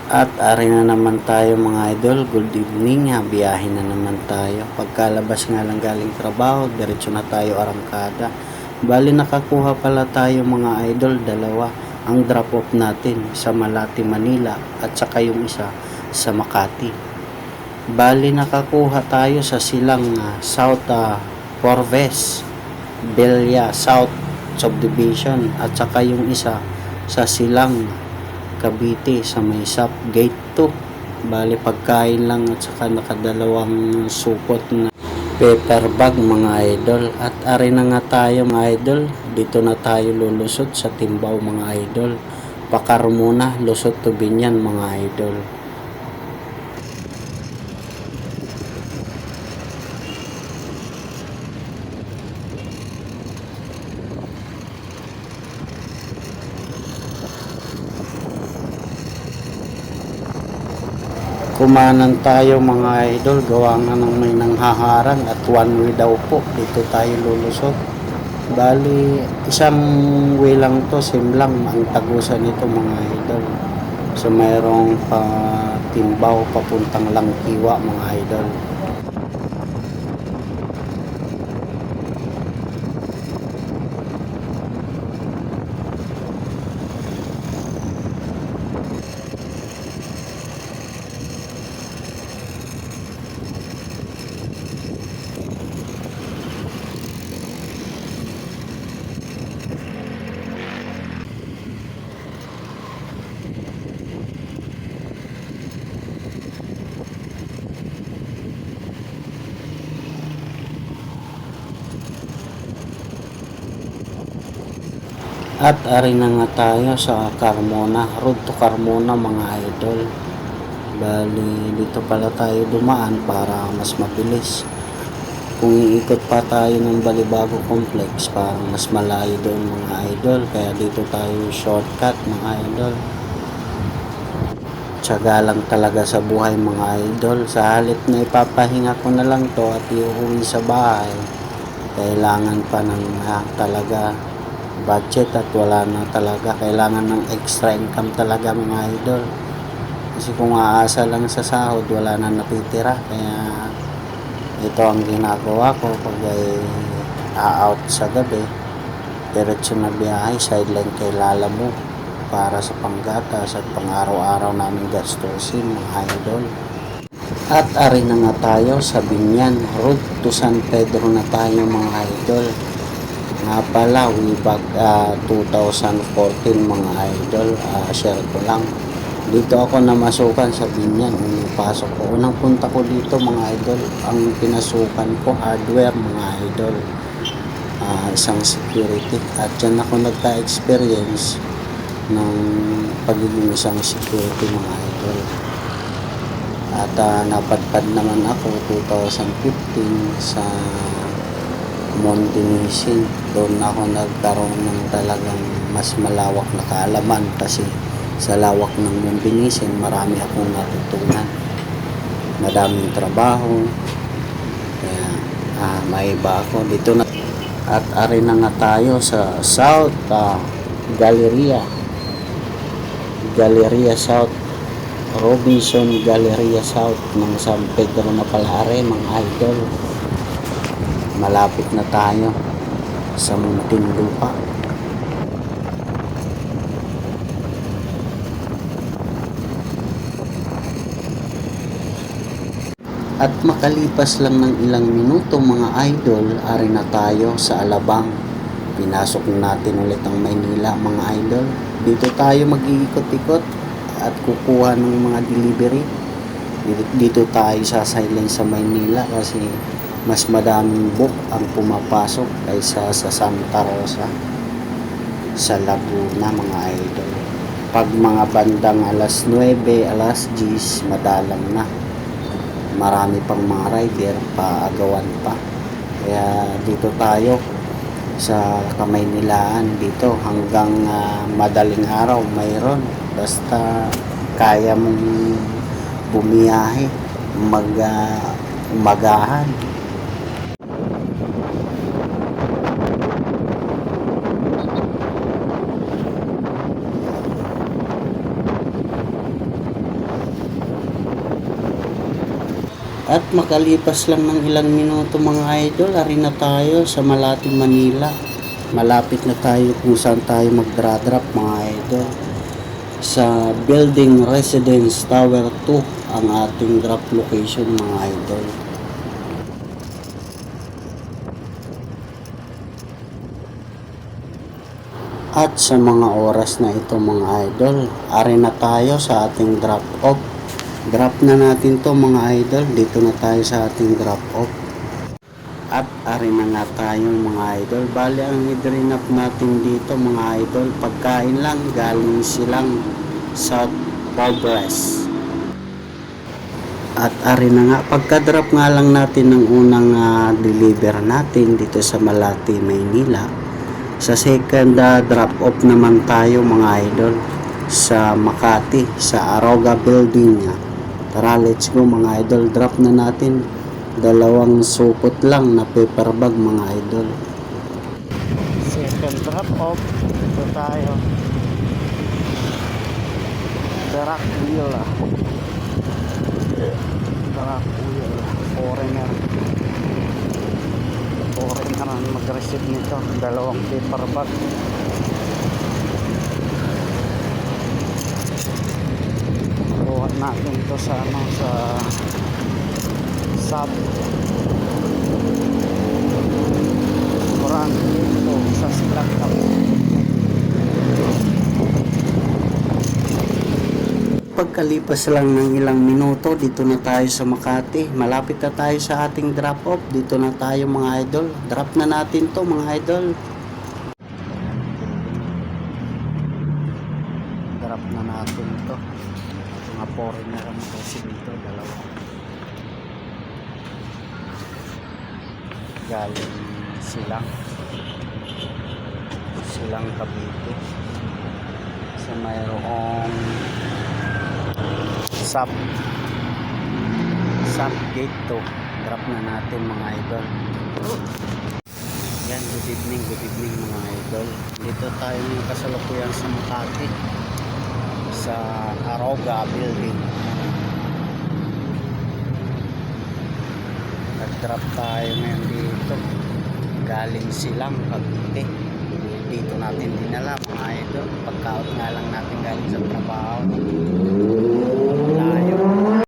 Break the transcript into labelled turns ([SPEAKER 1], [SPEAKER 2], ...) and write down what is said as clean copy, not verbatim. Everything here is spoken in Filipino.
[SPEAKER 1] At ari na naman tayo mga idol, good evening, biyahe na naman tayo. Pagkalabas nga lang galing trabaho, diretso na tayo arangkada. Bali nakakuha pala tayo mga idol, dalawa. Ang drop off natin sa Malate, Manila at saka yung isa sa Makati. Bali nakakuha tayo sa silang South Porves, Belia South Subdivision at saka yung isa sa silang Cavite sa may Sap Gate 2. Bali pagkain lang at saka nakadalawang supot na paper bag mga idol. At ari na nga tayo mga idol, dito na tayo lulusot sa Timbao mga idol. Pakar muna, lusot to Binyan mga idol. Kumanan tayo mga idol, gawa nga ng may nanghaharang at one way daw po, dito tayo lulusot. Bali isang way lang to, sim lang ang tagusan nito mga idol. So mayroong Timbao papuntang Langkiwa mga idol. At ari na nga tayo sa Carmona, road to Carmona mga idol. Bali dito pala tayo dumaan para mas mabilis. Kung iikot pa tayo ng Balibago Complex, parang mas malayo doon mga idol. Kaya dito tayo shortcut mga idol. Tiyaga lang talaga sa buhay mga idol. Sa halip na ipapahinga ko na lang to at iuwi sa bahay, kailangan pa ng talaga budget at wala na talaga, kailangan ng extra income talaga mga idol. Kasi kung aasa lang sa sahod, wala na natitira. Kaya ito ang ginagawa ko pag out sa gabi, diretso na biyahe, sideline kay Lalamu para sa panggatas at pang araw-araw namin gastusin mga idol. At ari na nga tayo sa Binyan, road to San Pedro na tayo mga idol. Nga pala, way back 2014 mga idol, share ko lang. Dito ako namasukan sa Binyan, unang pasok ko. Unang punta ko dito mga idol, ang pinasukan ko hardware mga idol. Isang security. At dyan ako nagka-experience ng pagiging isang security mga idol. At napadpad naman ako 2015 sa Mondinisin. Doon ako nagkaroon ng talagang mas malawak na kaalaman kasi sa lawak ng Mondinisin marami akong natutunan, madaming trabaho, kaya maiba ako dito na. At ari na nga tayo sa South Galleria South, Robinson Galleria South ng San Pedro na Palare mga idol. Malapit na tayo sa Muntinlupa. At makalipas lang ng ilang minuto mga idol, ari na tayo sa Alabang. Pinasok natin ulit ang Maynila mga idol. Dito tayo mag-iikot-ikot at kukuha ng mga delivery. Dito tayo sa sideline sa Maynila kasi mas madaming book ang pumapasok kaysa sa Santa Rosa sa Laguna mga idol. Pag mga bandang alas 9, alas 10, madalang na. Marami pang mga rider, paagawan pa. Kaya dito tayo sa Kamaynilaan, dito hanggang madaling araw mayroon. Basta kaya mong bumiyahe, umagahan. At makalipas lang ng ilang minuto mga idol, ari na tayo sa Malate, Manila. Malapit na tayo kung saan tayo magdra-drop mga idol. Sa Building Residence Tower 2 ang ating drop location mga idol. At sa mga oras na ito mga idol, ari na tayo sa ating drop off. Drop na natin to mga idol, dito na tayo sa ating drop off. At ari na nga tayo mga idol. Bali ang i-drop natin dito mga idol, pagkain lang galing silang South Progress. At ari na nga, pagka-drop nga lang natin ng unang deliver natin dito sa Malate, Maynila. Sa second drop off naman tayo mga idol sa Makati, sa Aroga Building. Tara, let's go mga idol, drop na natin. Dalawang supot lang na paper bag mga idol. Second drop off, ito tayo. Truck wheel truck wheel, foreigner ang mag-receive nito, dalawang paper bag. Kuha natin ito sa sub Quran dito sa slack up. Pagkalipas lang ng ilang minuto, dito na tayo sa Makati. Malapit na tayo sa ating drop off. Dito na tayo mga idol. Drop na natin to mga idol. Drop na natin to. Mga foreigner ang kasi dito, dalawa. Galing silang Cavite. So mayroong sub gate to. Drop na natin mga idol. Yan, good evening mga idol. Dito tayo ng kasalukuyan sa Makati, sa Aroga Building. Nag-drop tayo ngayon dito, galing silang Cavite. Dito natin dinala mga idol, pagkaot nga lang natin galing sa trabaho.